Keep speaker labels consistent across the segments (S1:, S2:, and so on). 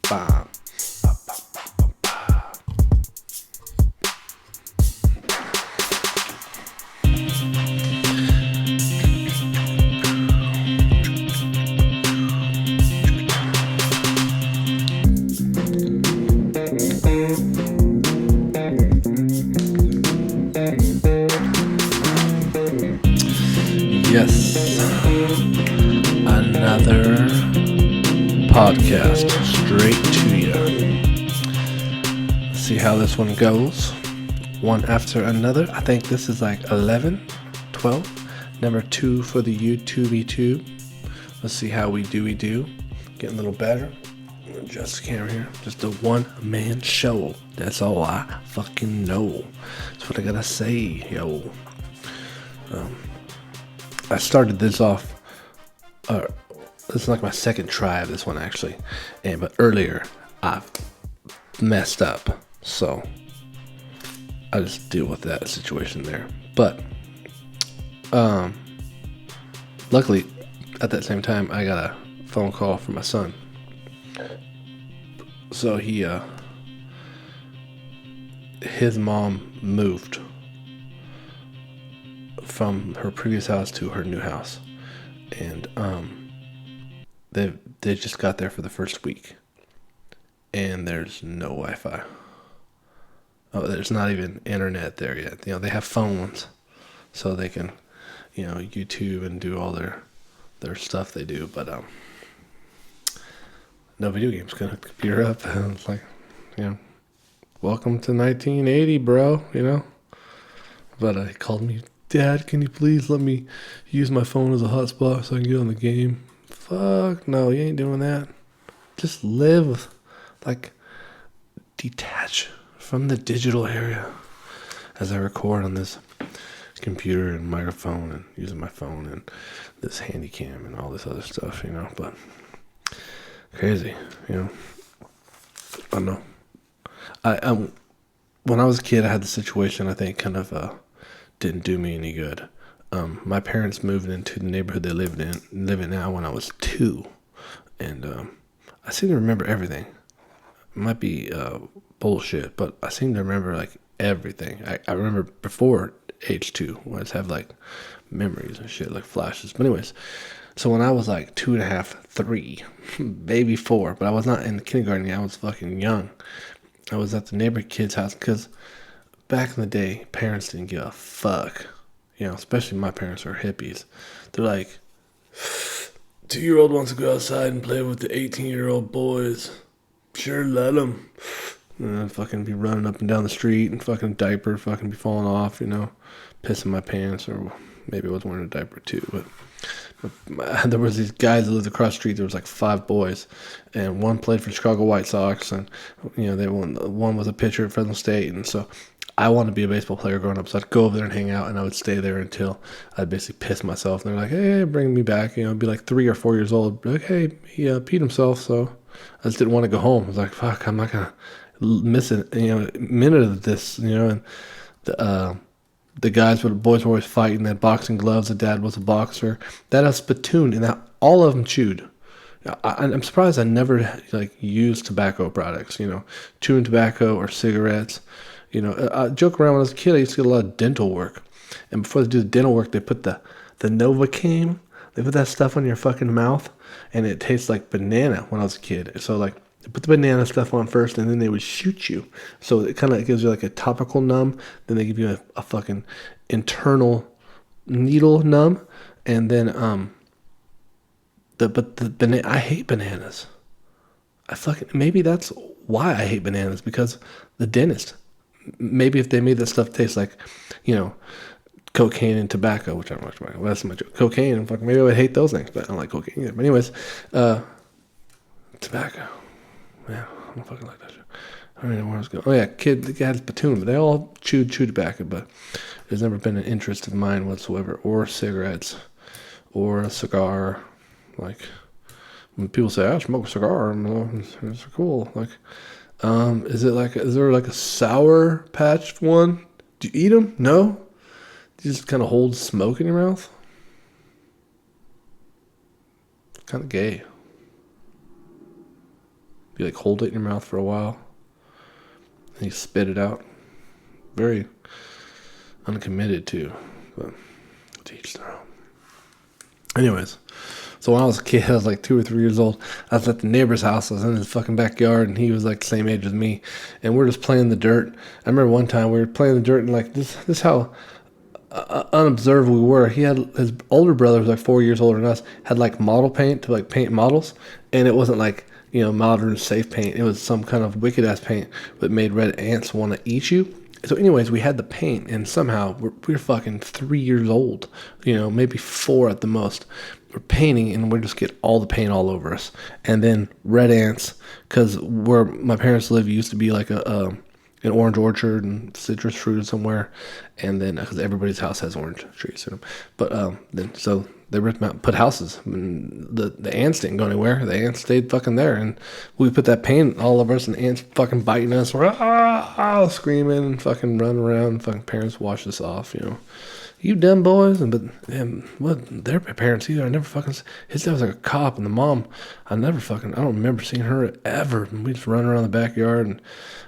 S1: Bam. Yes, another podcast straight to you. See how this one goes. One after another. I think this is like 11, 12. Number 2 for the YouTube. Let's see how we do. Getting a little better. Adjust the camera here. Just a one-man show. That's all I fucking know. That's what I gotta say, yo. I started this off, this is like my second try of this one actually, but earlier I messed up, so I just deal with that situation there. But luckily at that same time I got a phone call from my son, so his mom moved from her previous house to her new house, and they just got there for the first week, and there's no Wi-Fi. Oh, there's not even internet there yet. They have phones, so they can, YouTube and do all their stuff they do, but no video games. Gonna hook the computer up, and it's like, welcome to 1980, bro. But he called me. Dad, can you please let me use my phone as a hotspot so I can get on the game? Fuck, no, you ain't doing that. Just live, detach from the digital area as I record on this computer and microphone and using my phone and this handy cam and all this other stuff, but crazy, I don't know. I when I was a kid, I had the situation, I think, kind of, didn't do me any good. My parents moved into the neighborhood they live in now when I was 2, and I seem to remember everything. It might be bullshit, but I seem to remember everything. I remember before age 2, when I just have memories and shit, flashes. But anyways, so when I was 2.5, 3, maybe 4, but I was not in kindergarten yet. I was fucking young. I was at the neighbor kid's house because back in the day, parents didn't give a fuck. Especially my parents are hippies. They're like, 2-year-old wants to go outside and play with the 18-year-old boys. Sure, let them. And I'd fucking be running up and down the street and fucking diaper fucking be falling off, pissing my pants, or maybe I was wearing a diaper too. But there was these guys that lived across the street. There was 5 boys, and one played for Chicago White Sox, and they won. One was a pitcher at Fresno State, and so I wanted to be a baseball player growing up. So I'd go over there and hang out, and I would stay there until I'd basically piss myself. And they're like, "Hey, bring me back." I'd be 3 or 4 years old. Be like, "Hey, he peed himself," so I just didn't want to go home. I was like, "Fuck, I'm not gonna miss a minute of this," And the boys were always fighting. They had boxing gloves. The dad was a boxer. That had a spittoon, and all of them chewed. I'm surprised I never used tobacco products. Chewing tobacco or cigarettes. I joke around when I was a kid. I used to get a lot of dental work, and before they do the dental work, they put the Novocaine. They put that stuff on your fucking mouth, and it tastes like banana. When I was a kid, so they put the banana stuff on first, and then they would shoot you. So it kind of gives you a topical numb. Then they give you a fucking internal needle numb, and then I hate bananas. Maybe that's why I hate bananas, because the dentist. Maybe if they made that stuff taste like, cocaine and tobacco, which I don't like tobacco. Well, that's my joke. Cocaine and maybe I would hate those things, but I don't like cocaine either. But anyways, tobacco. Man, I don't fucking like that shit. I don't even know where I was going. Oh yeah, the guy had his platoon, but they all chewed tobacco, but there's never been an interest of mine whatsoever, or cigarettes, or a cigar. When people say, "I smoke a cigar," it's cool. Is there a Sour Patch one? Do you eat them? No? You just kind of hold smoke in your mouth? Kind of gay. You like hold it in your mouth for a while, and you spit it out. Very uncommitted too, but teach their own. Anyways, so when I was a kid, I was like 2 or 3 years old. I was at the neighbor's house. I was in his fucking backyard, and he was like the same age as me. And we're just playing in the dirt. I remember one time we were playing in the dirt, and like this is how unobserved we were. He had his older brother, was like 4 years older than us, had like model paint to like paint models, and it wasn't like, you know, modern safe paint. It was some kind of wicked ass paint that made red ants want to eat you. So anyways, we had the paint, and somehow we're fucking 3 years old, you know, maybe 4 at the most. We're painting, and we just get all the paint all over us. And then red ants, because where my parents live used to be like an orange orchard and citrus fruit somewhere. And then, because everybody's house has orange trees in them. But then, so they ripped them out and put houses. And the ants didn't go anywhere. The ants stayed fucking there. And we put that paint all over us, and ants fucking biting us. We're screaming and fucking running around. Fucking parents wash us off, you know. You dumb boys. And but they're my parents either. I never fucking, his dad was like a cop, and the mom, I don't remember seeing her ever. And we just run around the backyard. And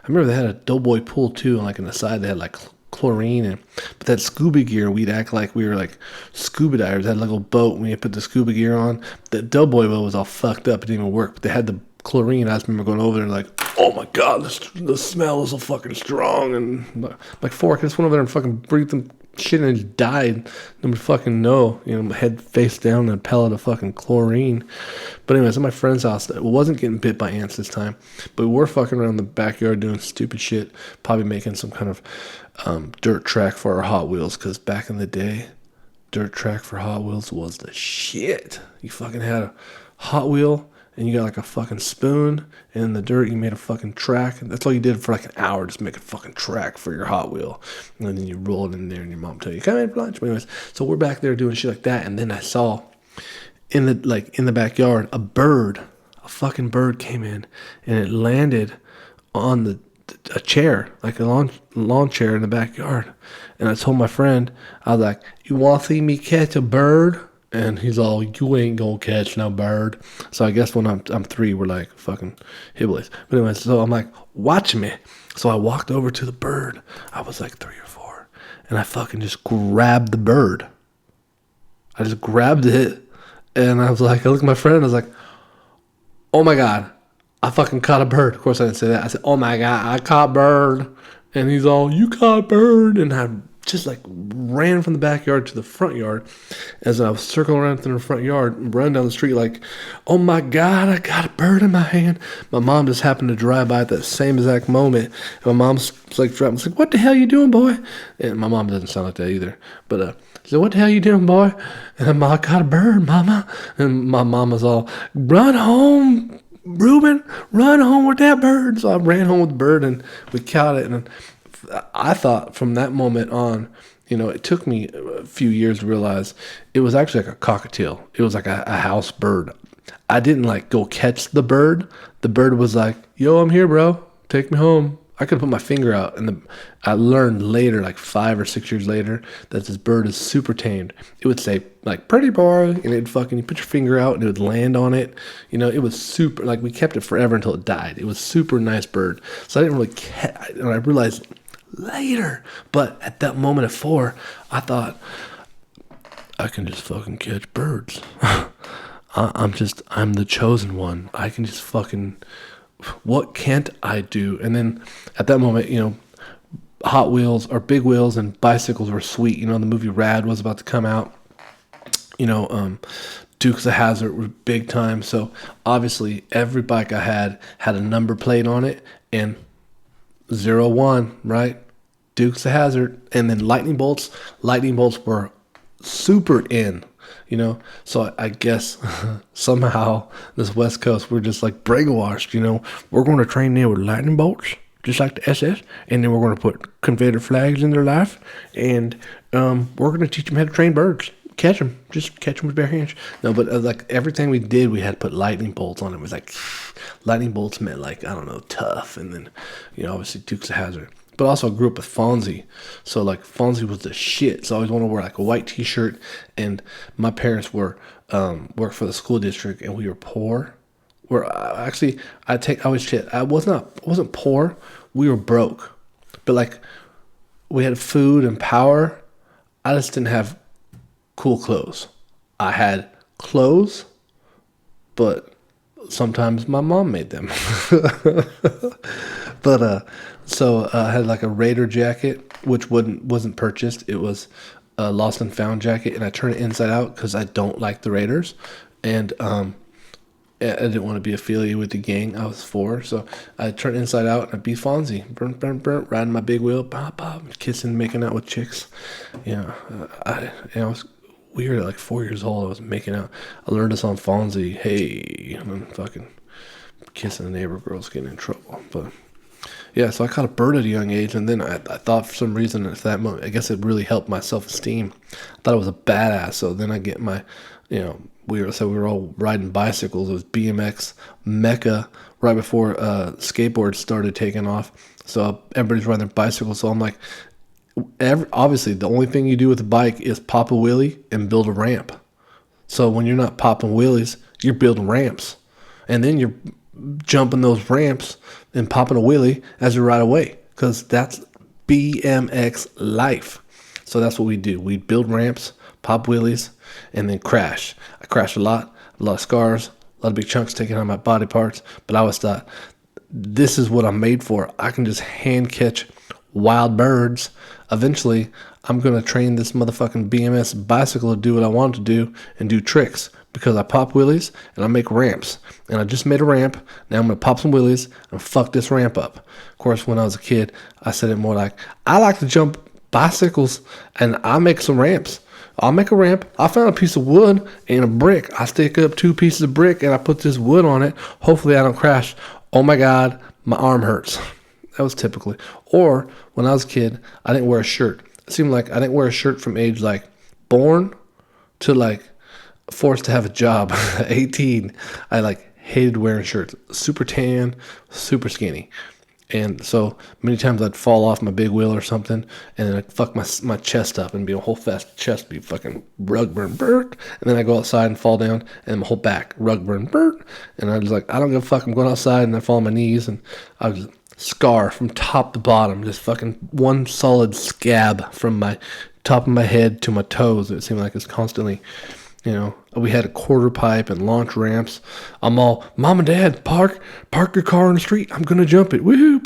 S1: I remember they had a doughboy pool too, and like on the side they had like chlorine, but that scuba gear, we'd act like we were like scuba divers. They had like a little boat, when you put the scuba gear on, the doughboy boat was all fucked up. It didn't even work, but they had the chlorine. I just remember going over there like, oh my god, the smell is so fucking strong. And like 4 kids went over there and fucking breathed them shit and just died. Nobody fucking know, you know, head face down in a pellet of fucking chlorine. But anyways, at my friend's house, it wasn't getting bit by ants this time, but we were fucking around the backyard doing stupid shit, probably making some kind of dirt track for our Hot Wheels, because back in the day, dirt track for Hot Wheels was the shit. You fucking had a Hot Wheel, and you got like a fucking spoon, and in the dirt you made a fucking track, and that's all you did for like an hour, just make a fucking track for your Hot Wheel, and then you roll it in there, and your mom tell you, come in for lunch. But anyways, so we're back there doing shit like that, and then I saw in the backyard a fucking bird came in, and it landed on a chair, like a lawn chair in the backyard. And I told my friend, I was like, you want to see me catch a bird? And he's all, you ain't gonna catch no bird. So I guess when I'm 3, we're like fucking hillbillies. But anyway, so I'm like, watch me. So I walked over to the bird. I was like 3 or 4. And I fucking just grabbed the bird. I just grabbed it. And I was like, I looked at my friend, I was like, oh my god, I fucking caught a bird. Of course I didn't say that. I said, oh my god, I caught a bird. And he's all, you caught a bird. And I just like ran from the backyard to the front yard. As I was circling around through the front yard, running down the street like, oh my god, I got a bird in my hand. My mom just happened to drive by at that same exact moment. And my mom's like, what the hell you doing, boy? And my mom doesn't sound like that either. But she said, what the hell you doing, boy? And I'm like, I got a bird, mama. And my mama's all, run home, Reuben, run home with that bird. So I ran home with the bird, and we caught it. And I thought from that moment on, you know, it took me a few years to realize it was actually like a cockatiel. It was like a house bird. I didn't like go catch the bird. The bird was like, yo, I'm here, bro. Take me home. I could put my finger out, and I learned later, like 5 or 6 years later, that this bird is super tamed. It would say, like, pretty boy, and it'd fucking, you put your finger out, and it would land on it. You know, it was super, like, we kept it forever until it died. It was super nice bird. So I didn't really and I realized later, but at that moment at 4, I thought, I can just fucking catch birds. I'm the chosen one. I can just fucking, what can't I do? And then at that moment, you know, Hot Wheels or big wheels and bicycles were sweet. You know, the movie Rad was about to come out. You know, Dukes of Hazzard were big time. So obviously every bike I had a number plate on it, and 01, right? Dukes of Hazzard. And then lightning bolts were super in. You know, so I guess somehow this West Coast, we're just like brainwashed, you know. We're going to train them with lightning bolts, just like the SS, and then we're going to put Confederate flags in their life, and we're going to teach them how to train birds. Catch them. Just catch them with bare hands. No, but like everything we did, we had to put lightning bolts on it. It was like, lightning bolts meant like, I don't know, tough, and then, you know, obviously Dukes of Hazzard. But also I grew up with Fonzie. So like Fonzie was the shit. So I always wanted to wear like a white t-shirt. And my parents were worked for the school district, and we were poor. where I was shit. I wasn't poor. We were broke, but like we had food and power. I just didn't have cool clothes. I had clothes, but sometimes my mom made them. But so I had like a Raider jacket, which wasn't purchased. It was a lost and found jacket, and I turned it inside out because I don't like the Raiders, and I didn't want to be affiliated with the gang I was for. So I turned it inside out and I'd be Fonzie, riding my big wheel, pop, pop, kissing, making out with chicks. I was weird at like 4 years old. I was making out. I learned this on Fonzie. Hey, and then fucking kissing the neighbor girls, getting in trouble. But yeah, so I caught a bird at a young age, and then I thought for some reason at that moment, I guess it really helped my self-esteem. I thought I was a badass. So then I get my, we were all riding bicycles. It was BMX mecca right before skateboards started taking off. So everybody's riding their bicycles. So I'm like, obviously the only thing you do with a bike is pop a wheelie and build a ramp. So when you're not popping wheelies, you're building ramps, and then you're jumping those ramps and popping a wheelie as you ride away, because that's BMX life. So that's what we do. We build ramps, pop wheelies, and then crash. I crashed a lot of scars, a lot of big chunks taken out of my body parts, but I always thought, this is what I'm made for. I can just hand catch wild birds. Eventually, I'm going to train this motherfucking BMS bicycle to do what I want it to do and do tricks, because I pop wheelies and I make ramps. And I just made a ramp. Now I'm going to pop some wheelies and fuck this ramp up. Of course, when I was a kid, I said it more like, I like to jump bicycles and I make some ramps. I'll make a ramp. I found a piece of wood and a brick. I stick up 2 pieces of brick and I put this wood on it. Hopefully I don't crash. Oh my God, my arm hurts. That was typically. Or when I was a kid, I didn't wear a shirt. It seemed like I didn't wear a shirt from age like born to like forced to have a job. 18, I like hated wearing shirts. Super tan, super skinny. And so many times I'd fall off my big wheel or something, and then I'd fuck my chest up and be a whole fast chest, be fucking rug burn, burnt. And then I go outside and fall down, and my whole back, rug burn, burnt. And I was like, I don't give a fuck. I'm going outside, and I fall on my knees, and I was scar from top to bottom, just fucking one solid scab from my top of my head to my toes. It seemed like it's constantly, we had a quarter pipe and launch ramps. I'm all, Mom and Dad, park your car on the street. I'm going to jump it. Woohoo.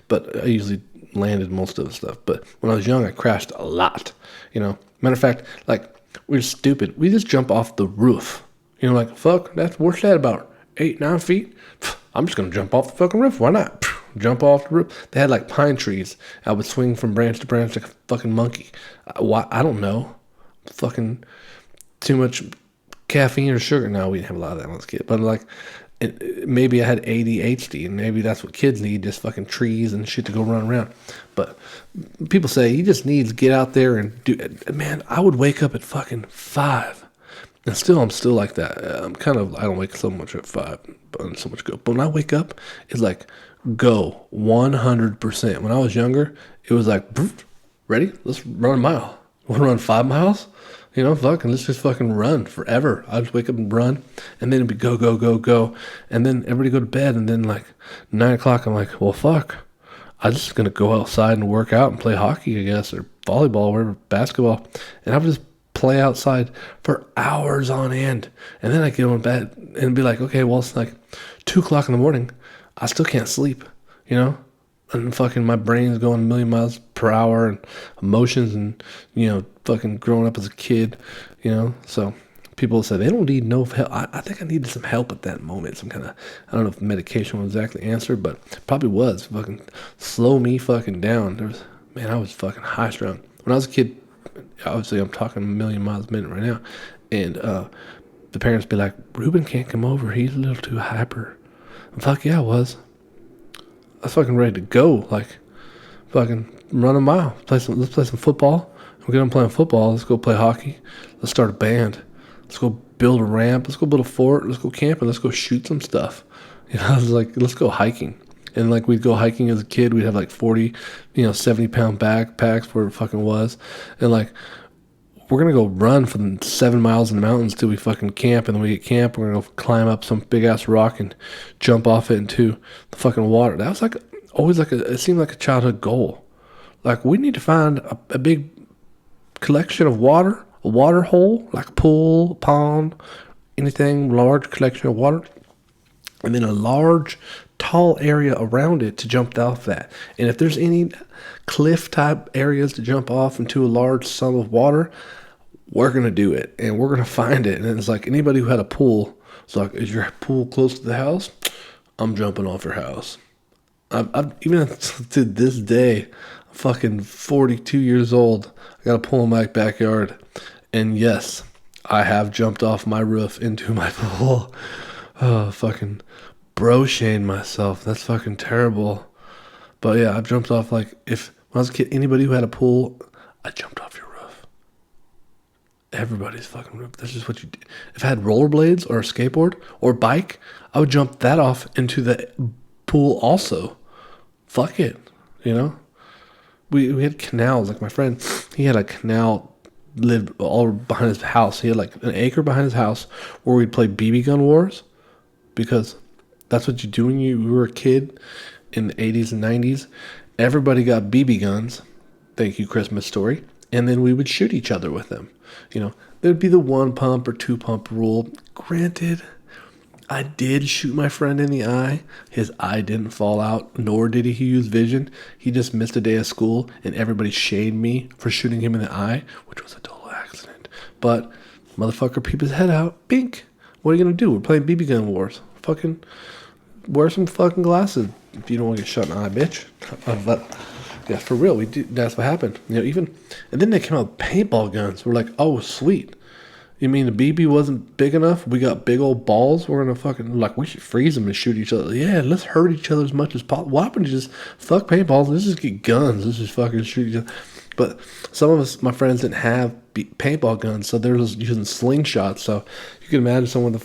S1: But I usually landed most of the stuff. But when I was young, I crashed a lot. Matter of fact, like, we were stupid. We just jump off the roof. Like, fuck, what's that about? 8-9 feet? I'm just going to jump off the fucking roof. Why not? Jump off the roof. They had like pine trees. I would swing from branch to branch like a fucking monkey. Why? I don't know. Fucking too much caffeine or sugar. No, we didn't have a lot of that when I was a kid. But like, maybe I had ADHD, and maybe that's what kids need, just fucking trees and shit to go run around. But people say he just needs to get out there and do it. Man, I would wake up at fucking 5. And I'm still like that. I don't wake so much at 5, but so much go. But when I wake up, it's like, go 100%. When I was younger, it was like, ready? Let's run a mile. Want to run 5 miles? Let's just fucking run forever. I just wake up and run, and then it'd be go, go, go, go. And then everybody go to bed, and then like 9 o'clock, I'm like, well, fuck. I'm just going to go outside and work out and play hockey, I guess, or volleyball, or whatever, basketball. And I would just play outside for hours on end. And then I get on bed and be like, okay, well, it's like 2 o'clock in the morning. I still can't sleep, and fucking my brain's going a million miles per hour, and emotions, and, fucking growing up as a kid, so people say they don't need no help. I think I needed some help at that moment, some kind of, I don't know if medication was exactly answered, but probably was, fucking slow me fucking down. I was fucking high strung. When I was a kid, obviously I'm talking a million miles a minute right now, and the parents be like, Ruben can't come over, he's a little too hyper. Fuck yeah, I was fucking ready to go, like fucking run a mile. Let's play some football. We're done playing football. Let's go play hockey. Let's start a band. Let's go build a ramp. Let's go build a fort. Let's go camping. Let's go shoot some stuff. I was like, let's go hiking. And like, we'd go hiking as a kid. We'd have like 40, 70-pound backpacks, where it fucking was. And like, we're going to go run for the 7 miles in the mountains till we fucking camp. And then we get camp. We're going to go climb up some big ass rock and jump off it into the fucking water. That was like always like it seemed like a childhood goal. Like, we need to find a big collection of water, a water hole, like a pool, pond, anything, large collection of water, and then a large, tall area around it to jump off that. And if there's any cliff type areas to jump off into a large sum of water, we're going to do it, and we're going to find it. And it's like, anybody who had a pool, it's like, is your pool close to the house? I'm jumping off your house. I've even to this day, I'm fucking 42 years old. I got a pool in my backyard, and yes, I have jumped off my roof into my pool. Oh, fucking bro-shamed myself. That's fucking terrible. But yeah, I've jumped off, like, when I was a kid, anybody who had a pool, I jumped off your roof. Everybody's fucking roof. That's just what you do. If I had rollerblades or a skateboard or bike, I would jump that off into the pool also. Fuck it, you know? We had canals. Like, my friend, he had a canal lived all behind his house. He had like an acre behind his house where we'd play BB gun wars, because that's what you do when you were a kid in the 80s and 90s. Everybody got BB guns. Thank you, Christmas Story. And then we would shoot each other with them. You know, there'd be the 1 pump or 2 pump rule. Granted, I did shoot my friend in the eye. His eye didn't fall out, nor did he use vision. He just missed a day of school, and everybody shamed me for shooting him in the eye, which was a total accident. But motherfucker peeped his head out. Bink. What are you going to do? We're playing BB gun wars. Fucking wear some fucking glasses if you don't want to get shot in the eye, bitch. But yeah, for real, we do. That's what happened. You know, and then they came out with paintball guns. We're like, oh, sweet. You mean the BB wasn't big enough? We got big old balls. We're gonna fucking, like, we should freeze them and shoot each other. Yeah, let's hurt each other as much as possible. Why don't you just fuck paintballs? Let's just get guns. Let's just fucking shoot each other. But some of us, my friends, didn't have paintball guns, so they're just using slingshots. So you can imagine someone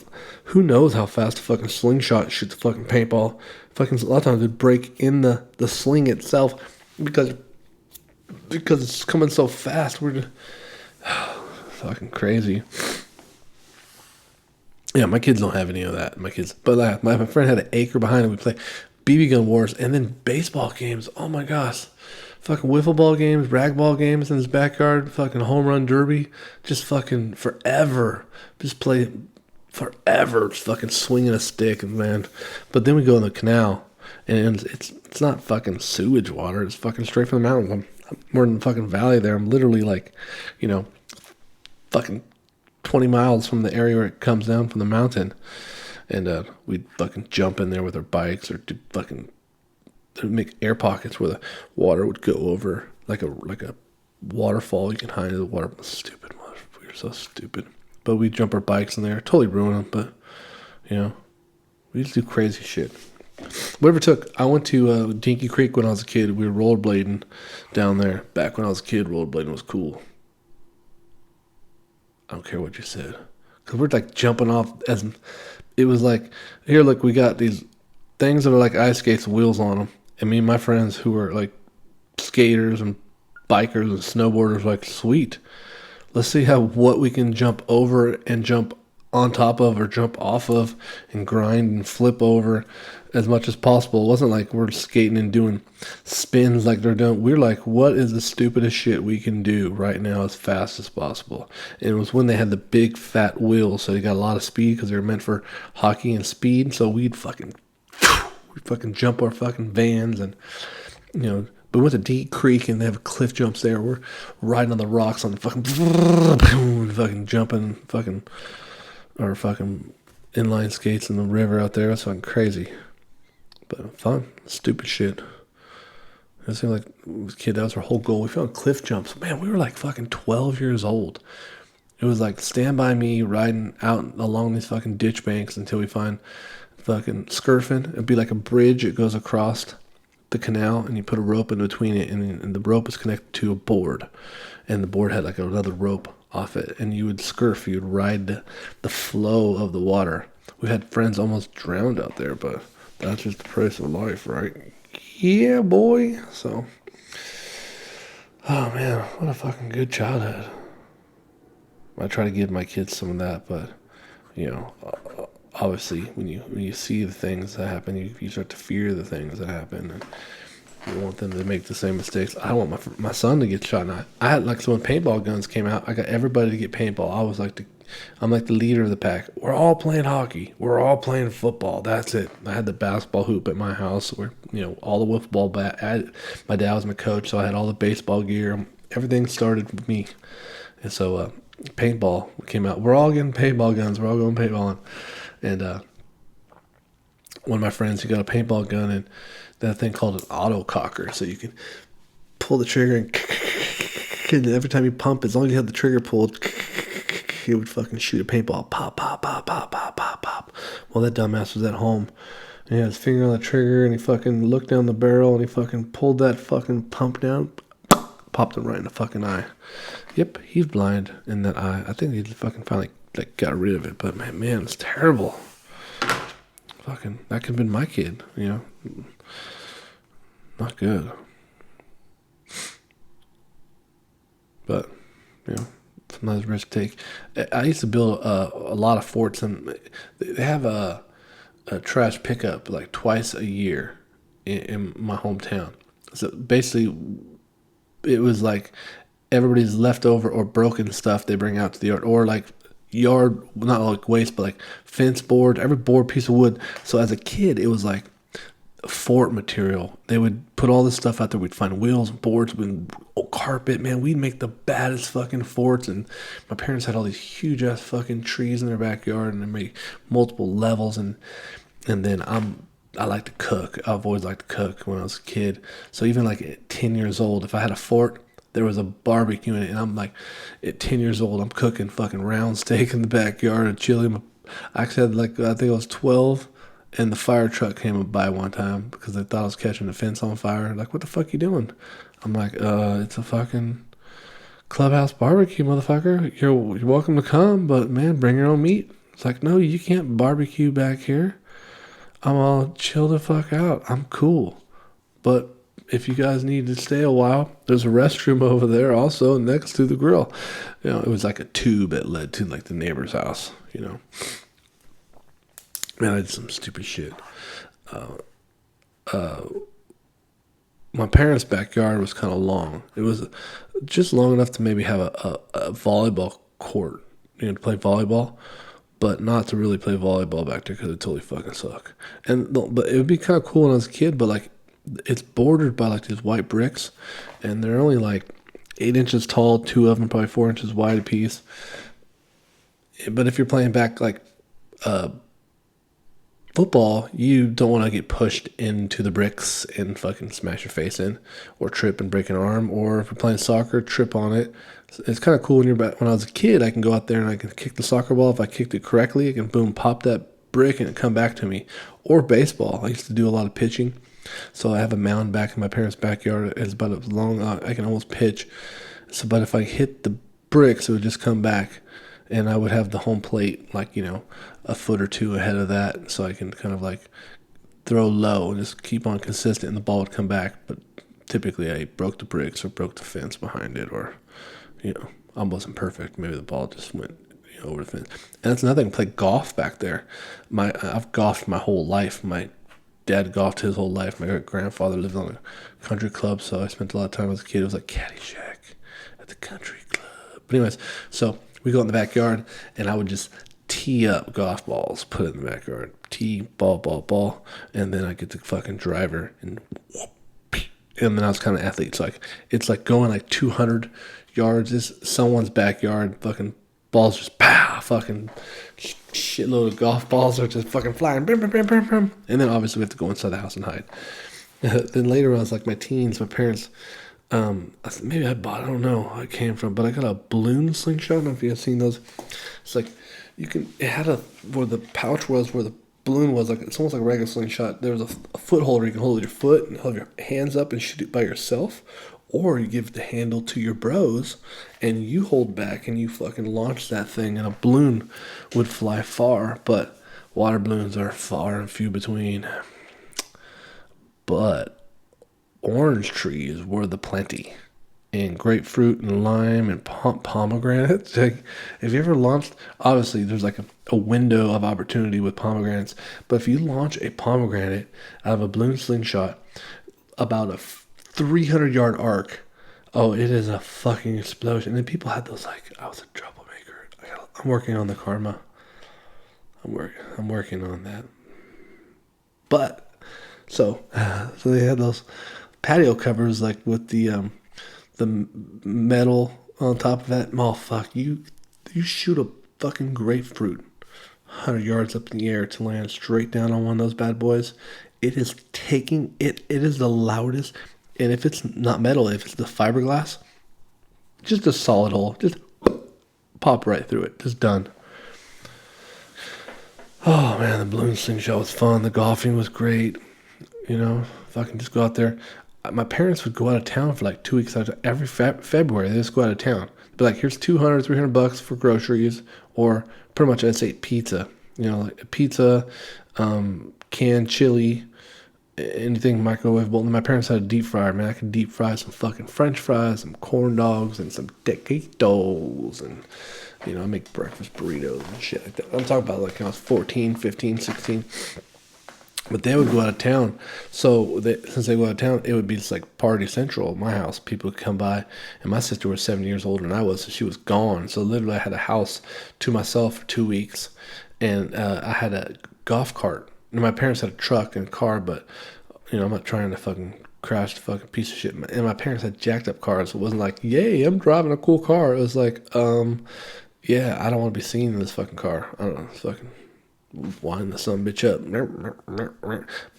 S1: who knows how fast a fucking slingshot shoots a fucking paintball. Fucking a lot of times it'd break in the sling itself because it's coming so fast. We're just fucking crazy. Yeah, my kids don't have any of that. But my friend had an acre behind him. We play BB gun wars and then baseball games. Oh my gosh. Fucking wiffle ball games, rag ball games in his backyard, fucking home run derby. Just fucking forever. Just play forever. Just fucking swinging a stick, man. But then we go in the canal, and it's not fucking sewage water. It's fucking straight from the mountains. We're in the fucking valley there. I'm literally like, you know, fucking 20 miles from the area where it comes down from the mountain. And we'd fucking jump in there with our bikes, or do fucking make air pockets where the water would go over like a waterfall. You can hide in the water. Stupid motherfucker, you're so stupid. But we jump our bikes in there, totally ruin them. But you know, we just do crazy shit. Whatever it took. I went to Dinky Creek when I was a kid. We were rollerblading down there. Back when I was a kid, rollerblading was cool. I don't care what you said, because we're like jumping off. As it was like, here, look, we got these things that are like ice skates with wheels on them. And me and my friends who are like skaters and bikers and snowboarders were like, sweet. Let's see what we can jump over and jump on top of or jump off of and grind and flip over as much as possible. It wasn't like we're skating and doing spins like they're doing. We're like, what is the stupidest shit we can do right now as fast as possible? And it was when they had the big fat wheels, so they got a lot of speed because they were meant for hockey and speed. So we'd fucking jump our fucking vans, and you know. But we went to Deep Creek and they have cliff jumps there. We're riding on the rocks on the fucking jumping fucking inline skates in the river out there. That's fucking crazy. But fun. Stupid shit. It seemed like, as a kid, that was our whole goal. We found cliff jumps. Man, we were like fucking 12 years old. It was like Stand By Me riding out along these fucking ditch banks until we find fucking Skirfin. It'd be like a bridge. It goes across the canal, and you put a rope in between it, and the rope is connected to a board, and the board had like another rope off it, and you would scurf. You would ride the flow of the water. We had friends almost drowned out there, but that's just the price of life, right? Yeah, boy. So, oh man, what a fucking good childhood. I try to give my kids some of that, but obviously when you see the things that happen, you start to fear the things that happen, and you want them to make the same mistakes. I don't want my son to get shot. And I had so when paintball guns came out, I got everybody to get paintball. I'm like the leader of the pack. We're all playing hockey. We're all playing football. That's it. I had the basketball hoop at my house where all the wiffle ball bat. My dad was my coach, so I had all the baseball gear. Everything started with me, and so paintball came out. We're all getting paintball guns. We're all going paintballing, and one of my friends, he got a paintball gun and that thing called an auto cocker, so you can pull the trigger and every time you pump, as long as you have the trigger pulled, he would fucking shoot a paintball. Pop, pop, pop, pop, pop, pop, pop. Well, that dumbass was at home. And he had his finger on the trigger, and he fucking looked down the barrel, and he fucking pulled that fucking pump down, popped him right in the fucking eye. Yep, he's blind in that eye. I think he fucking finally got rid of it, but man, it's terrible. Fucking, that could have been my kid, Not good. But, sometimes risk take. I used to build a lot of forts, and they have a trash pickup like twice a year in my hometown. So basically, it was like everybody's leftover or broken stuff they bring out to the yard, or like yard, not like waste, but like fence board, every board, piece of wood. So as a kid, it was like fort material. They would put all this stuff out there. We'd find wheels and boards, carpet. Man, we'd make the baddest fucking forts. And my parents had all these huge ass fucking trees in their backyard, and they made multiple levels. And then I like to cook. I've always liked to cook when I was a kid. So even like at 10 years old, if I had a fort, there was a barbecue in it, and I'm like, at 10 years old, I'm cooking fucking round steak in the backyard and chili. I actually had I think I was 12, and the fire truck came by one time because they thought I was catching the fence on fire. Like, what the fuck you doing? I'm like, it's a fucking clubhouse barbecue, motherfucker. You're welcome to come, but man, bring your own meat. It's like, no, you can't barbecue back here. I'm all chill the fuck out. I'm cool. But if you guys need to stay a while, there's a restroom over there also next to the grill. It was like a tube that led to like the neighbor's house, Man, I did some stupid shit. My parents' backyard was kind of long. It was just long enough to maybe have a volleyball court, to play volleyball, but not to really play volleyball back there because it totally fucking suck. But it would be kind of cool when I was a kid, but like it's bordered by like these white bricks, and they're only like 8 inches tall, 2 of them probably 4 inches wide a piece. But if you're playing back like football, you don't want to get pushed into the bricks and fucking smash your face in, or trip and break an arm, or if you're playing soccer, trip on it. It's kind of cool when when I was a kid, I can go out there and I can kick the soccer ball. If I kicked it correctly, I can boom, pop that brick and it come back to me. Or baseball. I used to do a lot of pitching. So I have a mound back in my parents' backyard. It's about as long, I can almost pitch. So, but if I hit the bricks, it would just come back, and I would have the home plate like, a foot or two ahead of that, so I can kind of like throw low and just keep on consistent, and the ball would come back. But typically I broke the bricks or broke the fence behind it, or, I wasn't perfect. Maybe the ball just went over the fence. And that's another thing, play golf back there. I've golfed my whole life. My dad golfed his whole life. My grandfather lived on a country club, so I spent a lot of time as a kid. It was like Caddyshack at the country club. But anyways, so we go in the backyard, and I would just tee up golf balls, put it in the backyard, tee, ball, and then I get the fucking driver, and then I was kind of an athlete. So it's like going like 200 yards. This someone's backyard, fucking balls just pow, fucking shitload of golf balls are just fucking flying, and then obviously we have to go inside the house and hide. Then later when I was like my teens, my parents, maybe I don't know where it came from, but I got a balloon slingshot. I don't know if you guys seen those. It's like it had where the pouch was, where the balloon was, like it's almost like a regular slingshot. There was a foot holder. You can hold your foot and hold your hands up and shoot it by yourself, or you give the handle to your bros and you hold back and you fucking launch that thing, and a balloon would fly far. But water balloons are far and few between. But orange trees were the plenty. and grapefruit and lime and pomegranate. Like, if you ever launched, obviously there's like a window of opportunity with pomegranates, but if you launch a pomegranate out of a balloon slingshot about a 300-yard arc, oh, it is a fucking explosion. And people had those like, I was a troublemaker. I'm working on the karma. I'm working on that. But so they had those patio covers like with the metal on top of that. Oh fuck, you shoot a fucking grapefruit 100 yards up in the air to land straight down on one of those bad boys. It is taking it. It is the loudest. And if it's not metal, if it's the fiberglass, just a solid hole, just pop right through it. Just done. Oh man, the balloon slingshot was fun. The golfing was great. You know, if I can just go out there. My parents would go out of town for like 2 weeks. Every February, they just go out of town. Be like, here's 200, $300 for groceries, or pretty much I'd say pizza. You know, like pizza, canned chili, anything microwavable. And my parents had a deep fryer. Man, I could deep fry some fucking French fries, some corn dogs, and some taquitos, and you know, I make breakfast burritos and shit like that. I'm talking about like when I was 14, 15, 16. But they would go out of town. So since they go out of town, it would be just like party central at my house. People would come by. And my sister was 7 years older than I was, so she was gone. So literally I had a house to myself for 2 weeks. And I had a golf cart. And my parents had a truck and a car, but, you know, I'm not trying to fucking crash the fucking piece of shit. And my parents had jacked up cars. So it wasn't like, yay, I'm driving a cool car. It was like, yeah, I don't want to be seen in this fucking car. I don't know, it's fucking wind the son bitch up.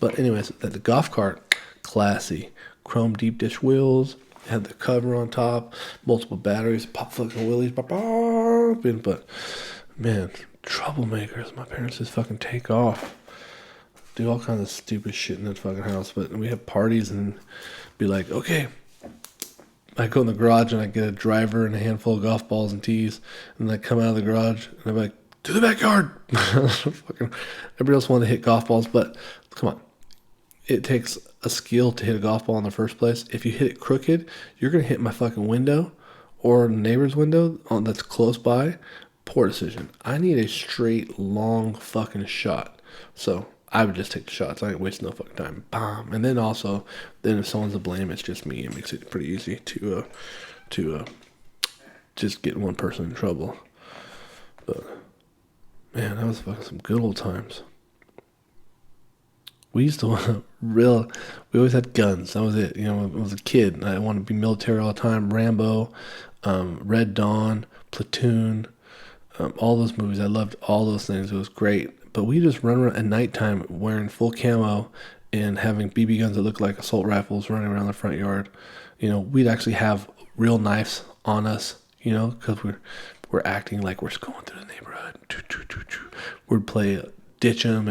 S1: But anyways, the golf cart, classy. Chrome deep dish wheels, had the cover on top, multiple batteries, pop fucking wheelies, but man, troublemakers. My parents just fucking take off. Do all kinds of stupid shit in that fucking house. But we have parties and be like, okay, I go in the garage and I get a driver and a handful of golf balls and tees, and I come out of the garage and I'm like, to the backyard. Fucking, everybody else wanted to hit golf balls, but come on. It takes a skill to hit a golf ball in the first place. If you hit it crooked, you're going to hit my fucking window or neighbor's window that's close by. Poor decision. I need a straight, long fucking shot. So I would just take the shots. I ain't wasting no fucking time. Bomb. And then also, then if someone's to blame, it's just me. It makes it pretty easy to just get one person in trouble. But man, that was fucking some good old times. We used to we always had guns. That was it. You know, when I was a kid, I wanted to be military all the time. Rambo, Red Dawn, Platoon, all those movies. I loved all those things. It was great. But we just run around at nighttime wearing full camo and having BB guns that look like assault rifles running around the front yard. You know, we'd actually have real knives on us, you know, because we're acting like we're going through the neighborhood. We'd play ditch 'em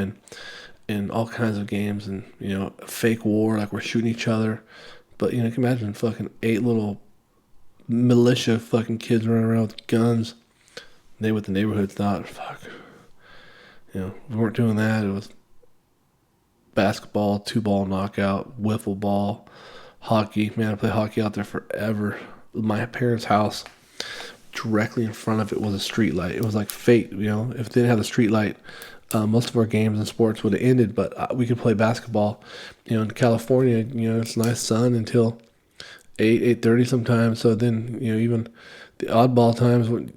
S1: and all kinds of games, and you know, fake war, like we're shooting each other. But you know, you can imagine fucking 8 little militia fucking kids running around with guns. They what the neighborhood thought, fuck. You know, we weren't doing that. It was basketball, 2-ball knockout, wiffle ball, hockey. Man, I played hockey out there forever. My parents' house, directly in front of it was a street light. It was like fate, you know. If they didn't have the street light, most of our games and sports would have ended. But we could play basketball. You know, in California, you know, it's nice sun until 8:30 sometimes. So then, you know, even the oddball times when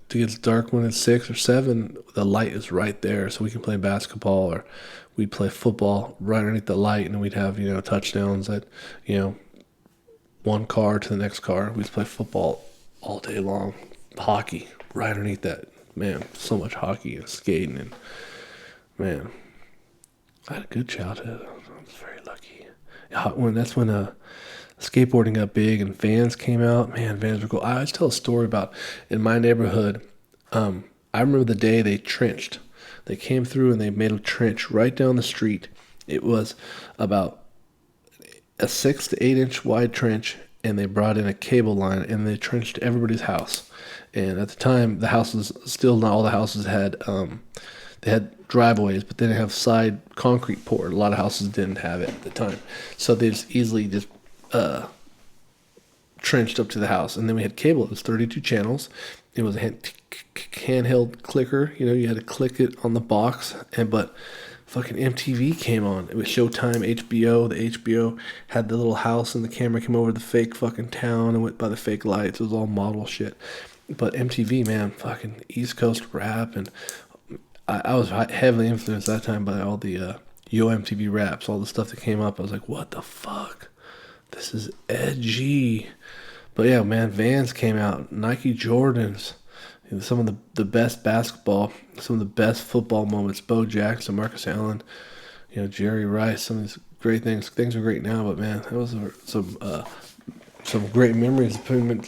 S1: it gets dark when it's 6 or 7, the light is right there. So we can play basketball, or we'd play football right underneath the light, and we'd have, you know, touchdowns at, you know, one car to the next car. We'd play football all day long. Hockey right underneath that. Man, so much hockey and skating, and man, I had a good childhood. I was very lucky. That's when skateboarding got big and vans came out. Man, vans were cool. I always tell a story about in my neighborhood. I remember the day they trenched. They came through and they made a trench right down the street. It was about a 6 to 8 inch wide trench, and they brought in a cable line and they trenched everybody's house. And at the time, the houses, still not all the houses had, they had driveways, but they didn't have side concrete poured. A lot of houses didn't have it at the time. So they just easily trenched up to the house. And then we had cable. It was 32 channels. It was a handheld clicker. You know, you had to click it on the box. But fucking MTV came on. It was Showtime, HBO. The HBO had the little house, and the camera came over the fake fucking town and went by the fake lights. It was all model shit. But MTV, man, fucking East Coast rap. And I was heavily influenced that time by all the Yo MTV raps, all the stuff that came up. I was like, what the fuck? This is edgy. But yeah, man, Vans came out, Nike Jordans, some of the best basketball, some of the best football moments. Bo Jackson, Marcus Allen, Jerry Rice, some of these great things. Things are great now, but man, that was some great memories.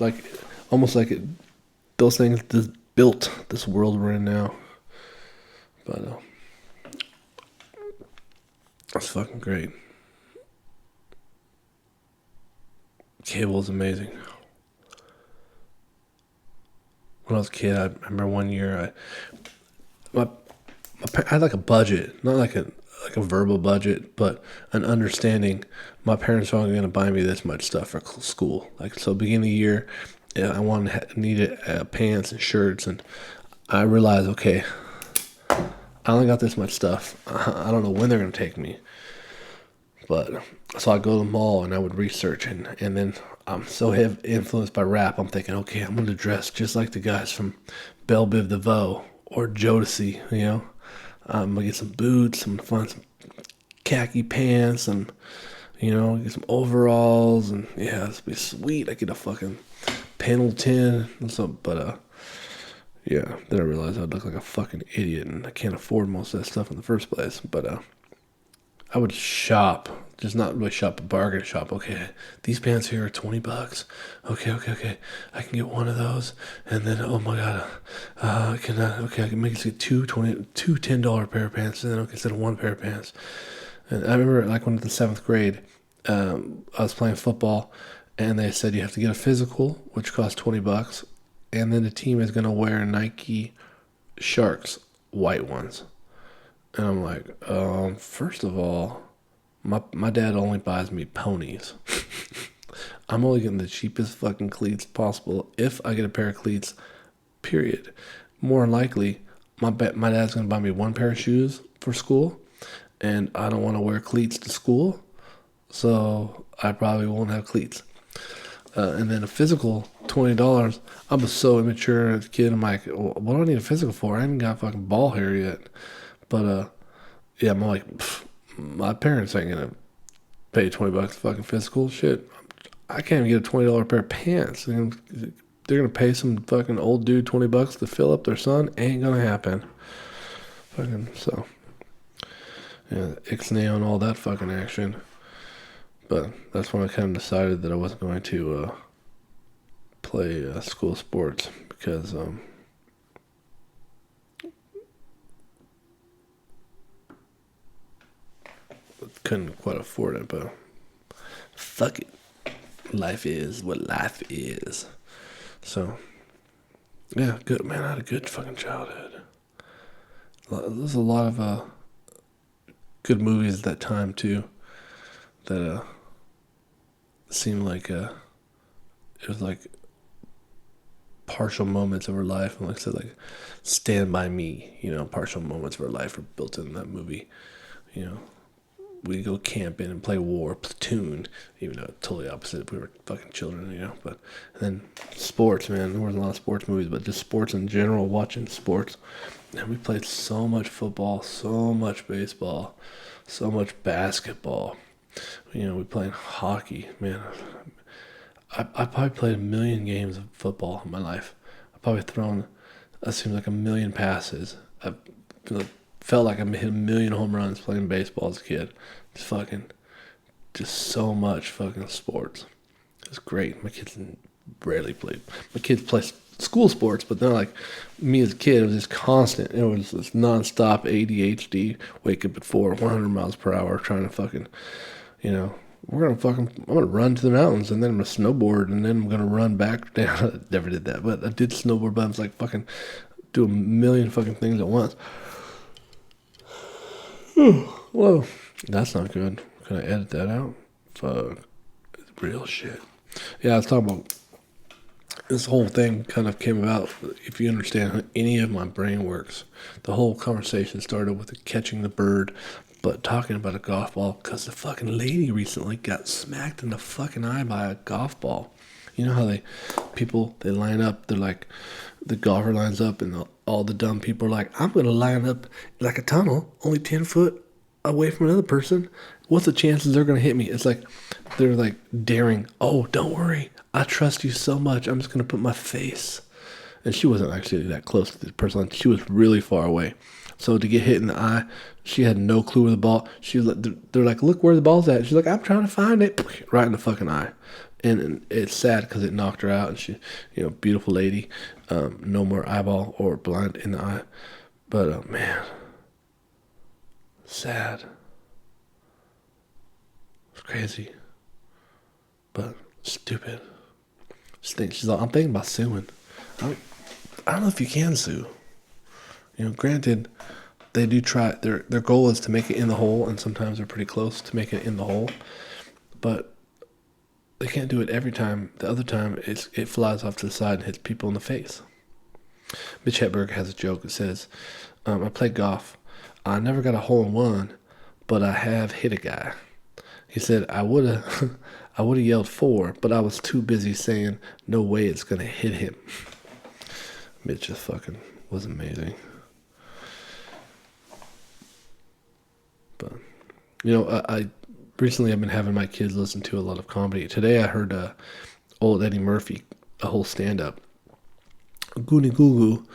S1: Like almost like those things just built this world we're in now. But that's fucking great. Cable is amazing. When I was a kid, I remember one year I had like a budget, not like a verbal budget, but an understanding. My parents were only going to buy me this much stuff for school. Like, so beginning of the year, I needed pants and shirts, and I realized, okay, I only got this much stuff. I don't know when they're going to take me. But so I go to the mall and I would research, and then I'm so influenced by rap. I'm thinking, okay, I'm going to dress just like the guys from Belle Biv DeVoe or Jodeci, I'm going to get some boots, I'm going to find some khaki pants, and, get some overalls, and yeah, this will be sweet. I get a fucking Pendleton, and so, but, yeah, then I realized I'd look like a fucking idiot, and I can't afford most of that stuff in the first place, but, I would shop, just not really shop, but bargain shop. Okay, these pants here are $20. Okay. I can get one of those, and then oh my god, I can make it two $10 pair of pants, and then instead of one pair of pants. And I remember like when in the 7th grade, I was playing football, and they said you have to get a physical, which costs $20, and then the team is gonna wear Nike Sharks white ones. And I'm like, first of all, my dad only buys me ponies. I'm only getting the cheapest fucking cleats possible if I get a pair of cleats, period. More than likely, my dad's going to buy me one pair of shoes for school, and I don't want to wear cleats to school, so I probably won't have cleats. And then a physical, $20. I'm so immature as a kid. I'm like, well, what do I need a physical for? I haven't got fucking ball hair yet. But, yeah, I'm like, my parents ain't going to pay $20 fucking physical. Shit, I can't even get a $20 pair of pants. They're going to pay some fucking old dude $20 to fill up their son. Ain't going to happen. Fucking, so, yeah, ixnay on all that fucking action. But that's when I kind of decided that I wasn't going to play school sports because, couldn't quite afford it, but fuck it. Life is what life is. So, yeah, good, man. I had a good fucking childhood. There's a lot of good movies at that time, too, that seemed like it was like partial moments of her life. And like I said, like Stand By Me, partial moments of her life were built in that movie, we go camping and play war, Platoon, even though it's totally opposite. We were fucking children, but and then sports, man. There wasn't a lot of sports movies, but just sports in general, watching sports. And we played so much football, so much baseball, so much basketball. We played hockey, man. I probably played 1 million games of football in my life. I've probably thrown, it seems like 1 million passes. I've felt like I hit 1 million home runs playing baseball as a kid. Just so much fucking sports. It's great. My kids rarely played. My kids play school sports, but they're like me as a kid. It was just constant. It was this nonstop ADHD. Wake up at 100 miles per hour, trying to fucking, I'm gonna run to the mountains, and then I'm gonna snowboard, and then I'm gonna run back down. I never did that, but I did snowboard. But I was like fucking do 1 million fucking things at once. Whoa, that's not good. Can I edit that out? Fuck, it's real shit. Yeah, I was talking about this whole thing kind of came about. If you understand how any of my brain works, the whole conversation started with catching the bird, but talking about a golf ball because the fucking lady recently got smacked in the fucking eye by a golf ball. You know how they line up, they're like, the golfer lines up and all the dumb people are like, I'm going to line up like a tunnel, only 10 foot away from another person. What's the chances they're going to hit me? It's like, they're like daring, oh, don't worry. I trust you so much. I'm just going to put my face. And she wasn't actually that close to the person. She was really far away. So to get hit in the eye, she had no clue where the ball. She was like, they're like, look where the ball's at. She's like, I'm trying to find it, right in the fucking eye. And it's sad because it knocked her out. And she, beautiful lady, no more eyeball or blind in the eye. But man, sad. It's crazy, but stupid. She's like, I'm thinking about suing. I don't know if you can sue. Granted, they do try. Their goal is to make it in the hole, and sometimes they're pretty close to making it in the hole. But they can't do it every time. The other time, it flies off to the side and hits people in the face. Mitch Hedberg has a joke that says, I played golf. I never got a hole in one, but I have hit a guy. He said, I would have yelled 4, but I was too busy saying, no way it's going to hit him. Mitch just fucking was amazing. But, I recently I've been having my kids listen to a lot of comedy. Today I heard old Eddie Murphy, a whole stand-up. Goonie goo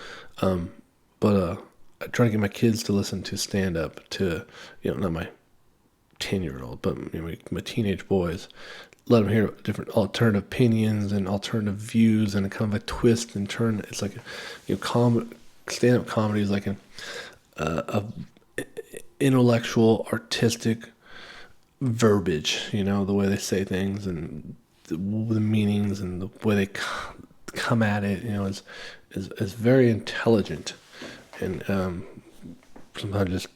S1: goo. But I try to get my kids to listen to stand-up to, not my 10-year-old, but my teenage boys. Let them hear different alternative opinions and alternative views and a kind of a twist and turn. It's like, stand-up comedy is like a intellectual, artistic verbiage, the way they say things and the meanings and the way they come at it, is very intelligent and sometimes just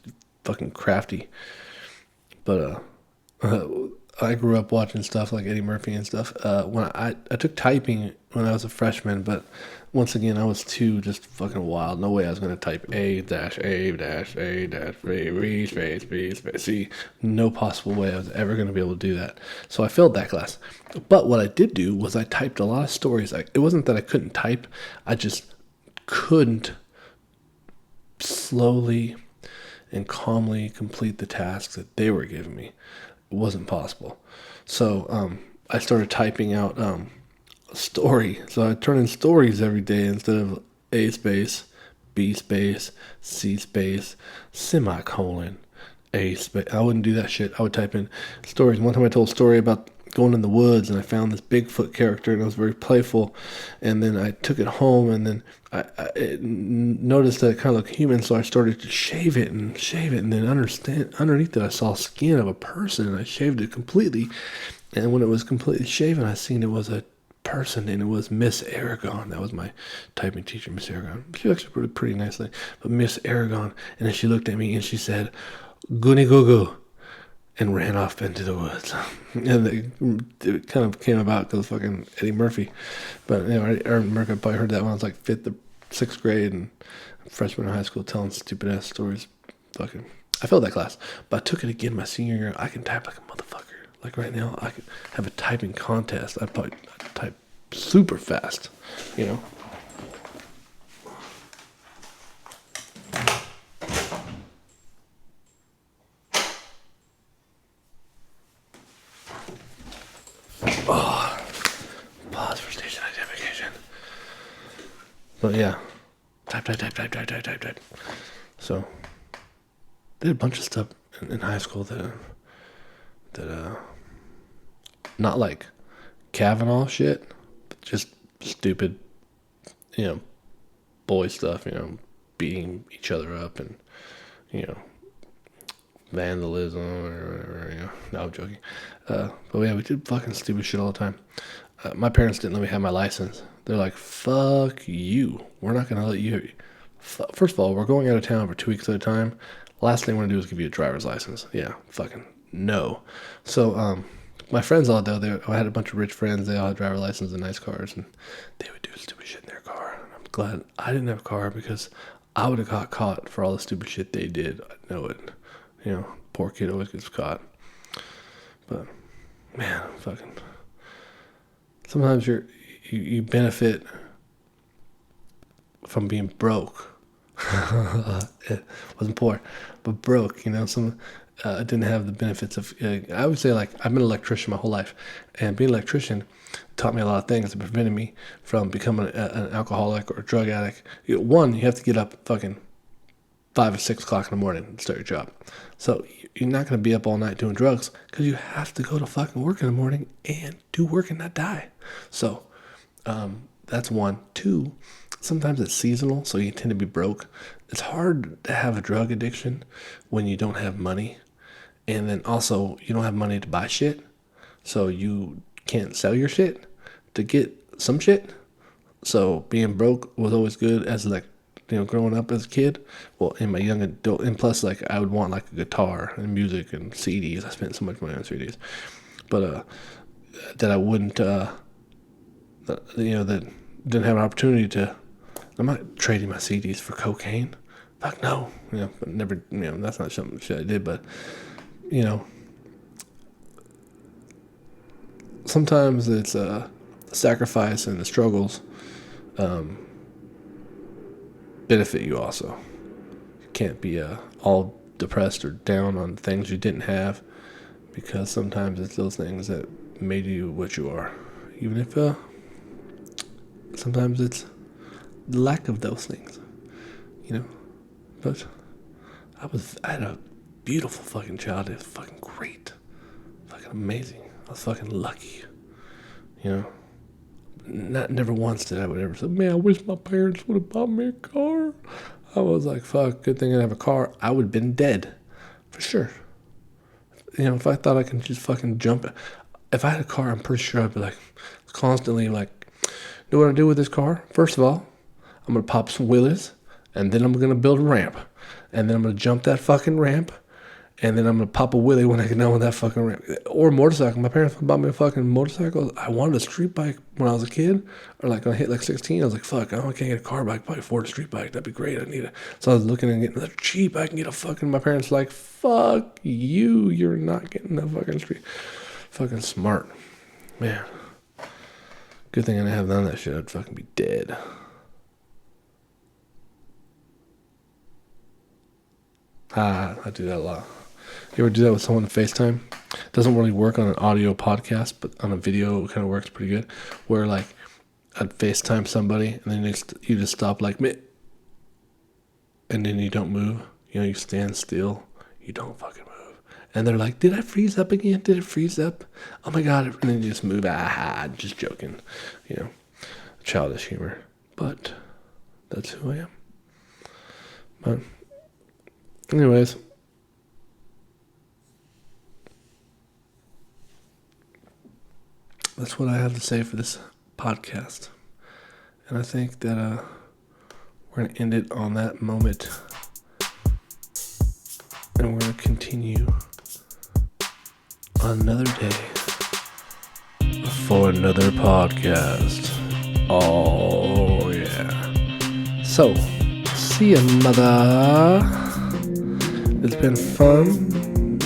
S1: fucking crafty. But I grew up watching stuff like Eddie Murphy and stuff. When I took typing when I was a freshman, but once again, I was too just fucking wild. No way I was going to type A-A-B space B space C. No possible way I was ever going to be able to do that. So I failed that class. But what I did do was I typed a lot of stories. It wasn't that I couldn't type. I just couldn't slowly and calmly complete the tasks that they were giving me. It wasn't possible. So I started typing out a story. So I turn in stories every day instead of A space, B space, C space, semicolon, A space. I wouldn't do that shit. I would type in stories. One time I told a story about going in the woods and I found this Bigfoot character and it was very playful. And then I took it home and then I noticed that it kind of looked human, so I started to shave it. And then underneath it I saw skin of a person and I shaved it completely. And when it was completely shaven, I seen it was a person and it was Miss Aragon. That was my typing teacher, Miss Aragon. She actually wrote it pretty nicely. But Miss Aragon, and then she looked at me and she said, "Goonie goo goo," and ran off into the woods. And it kind of came about because fucking Eddie Murphy. But Eddie Murphy, I probably heard that when I was like 5th or 6th grade and freshman in high school telling stupid ass stories. Fucking, I failed that class, but I took it again my senior year. I can type like a motherfucker. Like right now, I could have a typing contest. I'd type super fast, Oh, pause for station identification. But yeah, type. So, did a bunch of stuff in high school that not like Kavanaugh shit, but just stupid, boy stuff, beating each other up and, vandalism or whatever, No, I'm joking. But yeah, we did fucking stupid shit all the time. My parents didn't let me have my license. They're like, fuck you. We're not going to let you. First of all, we're going out of town for 2 weeks at a time. Last thing we're going to do is give you a driver's license. Yeah, fucking no. So, my friends all though, I had a bunch of rich friends. They all had driver licenses and nice cars, and they would do stupid shit in their car. And I'm glad I didn't have a car because I would have got caught for all the stupid shit they did. I know it. You know, poor kid always gets caught. But man, fucking. Sometimes you benefit from being broke. It wasn't poor, but broke. You know, I didn't have the benefits of. I would say like I've been an electrician my whole life, and being an electrician taught me a lot of things that prevented me from becoming an alcoholic or a drug addict. One, you have to get up fucking 5 or 6 o'clock in the morning and start your job. So you're not going to be up all night doing drugs because you have to go to fucking work in the morning and do work and not die. So that's one. Two, sometimes it's seasonal, so you tend to be broke. It's hard to have a drug addiction when you don't have money. And then also you don't have money to buy shit. So you can't sell your shit to get some shit. So being broke was always good as like, you know, growing up as a kid. Well, in my young adult, and plus like I would want like a guitar and music and CDs. I spent so much money on CDs. But that I wouldn't, that didn't have an opportunity to. I'm not trading my CDs for cocaine. Fuck no. You know, but never. You know, that's not something shit I did. But you know, sometimes it's the sacrifice and the struggles benefit you also. You can't be all depressed or down on things you didn't have, because sometimes it's those things that made you what you are. Even if sometimes it's the lack of those things, you know. But I had a beautiful fucking childhood. It was fucking great, fucking amazing. I was fucking lucky, you know. Never once did I would ever say, man, I wish my parents would have bought me a car. I was like, fuck, good thing I didn't have a car. I would have been dead, for sure. You know, if I thought I could just fucking jump, if I had a car, I'm pretty sure I'd be like, constantly like, know what I do with this car? First of all, I'm going to pop some wheelies, and then I'm going to build a ramp, and then I'm going to jump that fucking ramp, and then I'm going to pop a wheelie when I get done with that fucking ramp. Or a motorcycle. My parents bought me a fucking motorcycle. I wanted a street bike when I was a kid, or like when I hit like 16, I was like, fuck, I can't get a car bike, probably afford a street bike. That'd be great. I need it. So I was looking and getting that cheap. I can get a fucking, my parents like, fuck you. You're not getting a fucking street. Fucking smart. Man. Good thing I didn't have none of that shit. I'd fucking be dead. I do that a lot. You ever do that with someone on FaceTime? It doesn't really work on an audio podcast, but on a video it kind of works pretty good. Where like I'd FaceTime somebody and then you just stop like me, and then you don't move. You know, you stand still. You don't fucking move. And they're like, did I freeze up again? Did it freeze up? Oh my God. And then you just move. Just joking. You know, childish humor. But that's who I am. But anyways, that's what I have to say for this podcast. And I think that we're going to end it on that moment. And we're going to continue another day for another podcast. Oh, yeah. So, see ya, mother. It's been fun.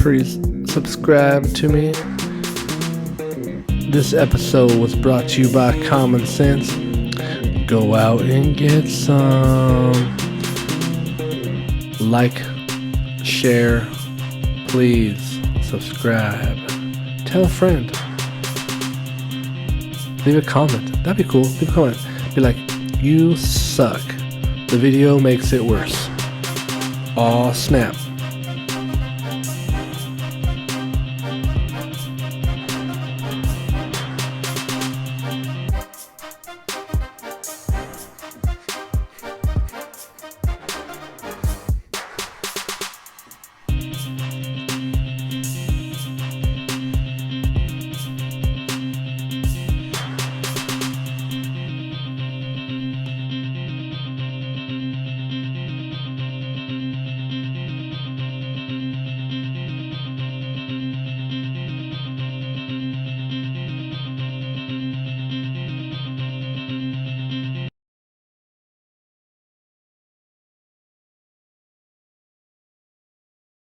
S1: Please subscribe to me. This episode was brought to you by Common Sense. Go out and get some. Like, share, please subscribe. Tell a friend. Leave a comment. That'd be cool. Leave a comment. Be like, you suck. The video makes it worse. Aw, snap.